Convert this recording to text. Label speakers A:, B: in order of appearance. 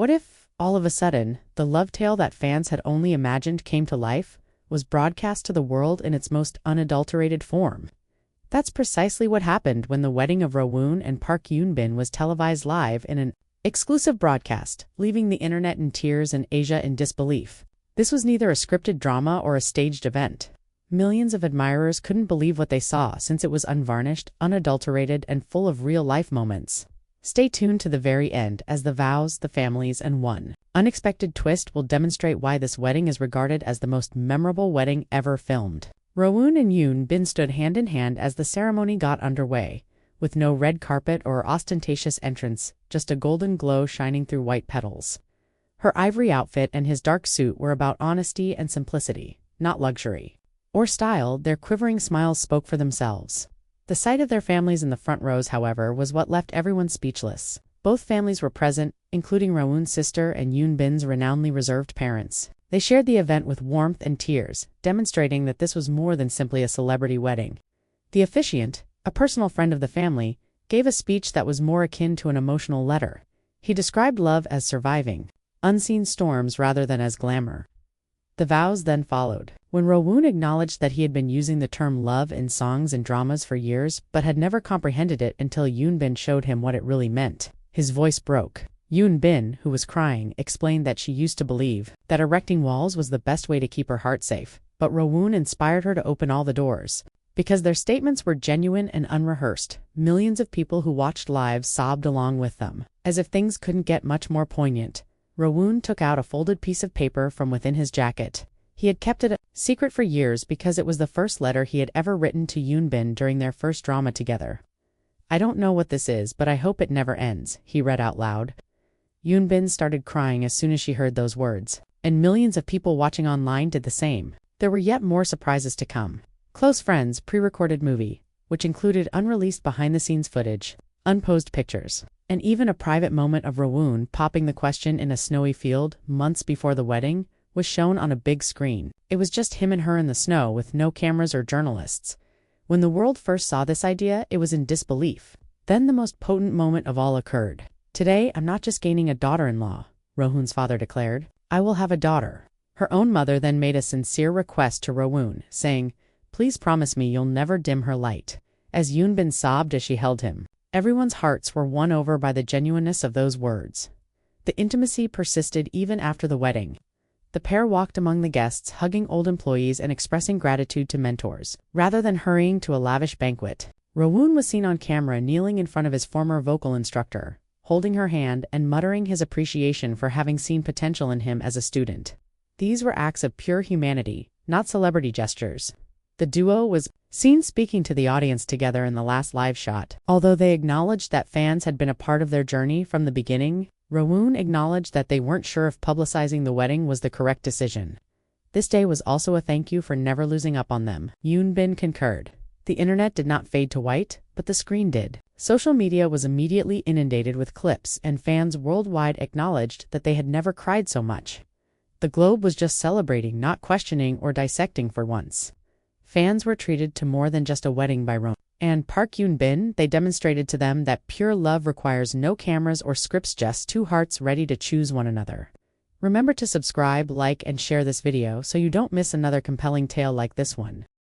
A: What if, all of a sudden, the love tale that fans had only imagined came to life, was broadcast to the world in its most unadulterated form? That's precisely what happened when the wedding of Rowoon and Park Eun was televised live in an exclusive broadcast, leaving the internet in tears and Asia in disbelief. This was neither a scripted drama or a staged event. Millions of admirers couldn't believe what they saw since it was unvarnished, unadulterated, and full of real-life moments. Stay tuned to the very end as the vows, the families, and one unexpected twist will demonstrate why this wedding is regarded as the most memorable wedding ever filmed. Rowoon and Eun stood hand in hand as the ceremony got underway, with no red carpet or ostentatious entrance, just a golden glow shining through white petals. Her ivory outfit and his dark suit were about honesty and simplicity, not luxury or style. Their quivering smiles spoke for themselves. The sight of their families in the front rows, however, was what left everyone speechless. Both families were present, including Rowoon's sister and Eun's renownedly reserved parents. They shared the event with warmth and tears, demonstrating that this was more than simply a celebrity wedding. The officiant, a personal friend of the family, gave a speech that was more akin to an emotional letter. He described love as surviving unseen storms rather than as glamour. The vows then followed. When Rowoon acknowledged that he had been using the term love in songs and dramas for years but had never comprehended it until Eun showed him what it really meant, his voice broke. Eun, who was crying, explained that she used to believe that erecting walls was the best way to keep her heart safe, but Rowoon inspired her to open all the doors. Because their statements were genuine and unrehearsed, millions of people who watched live sobbed along with them. As if things couldn't get much more poignant, Rowoon took out a folded piece of paper from within his jacket. He had kept it a secret for years because it was the first letter he had ever written to Eun during their first drama together. "I don't know what this is, but I hope it never ends," he read out loud. Eun started crying as soon as she heard those words, and millions of people watching online did the same. There were yet more surprises to come. Close Friends pre-recorded movie, which included unreleased behind-the-scenes footage, unposed pictures, and even a private moment of Rowoon popping the question in a snowy field months before the wedding, was shown on a big screen. It was just him and her in the snow with no cameras or journalists. When the world first saw this idea, it was in disbelief. Then the most potent moment of all occurred. "Today, I'm not just gaining a daughter-in-law," Rowoon's father declared. "I will have a daughter." Her own mother then made a sincere request to Rowoon, saying, "Please promise me you'll never dim her light." As Eun sobbed as she held him, everyone's hearts were won over by the genuineness of those words. The intimacy persisted even after the wedding. The pair walked among the guests, hugging old employees and expressing gratitude to mentors, rather than hurrying to a lavish banquet. Rowoon was seen on camera kneeling in front of his former vocal instructor, holding her hand and muttering his appreciation for having seen potential in him as a student. These were acts of pure humanity, not celebrity gestures. The duo was seen speaking to the audience together in the last live shot. Although they acknowledged that fans had been a part of their journey from the beginning, Rowoon acknowledged that they weren't sure if publicizing the wedding was the correct decision. "This day was also a thank you for never losing up on them," Eun concurred. The internet did not fade to white, but the screen did. Social media was immediately inundated with clips, and fans worldwide acknowledged that they had never cried so much. The globe was just celebrating, not questioning or dissecting for once. Fans were treated to more than just a wedding by Rowoon and Park Eun. They demonstrated to them that pure love requires no cameras or scripts, just two hearts ready to choose one another. Remember to subscribe, like, and share this video so you don't miss another compelling tale like this one.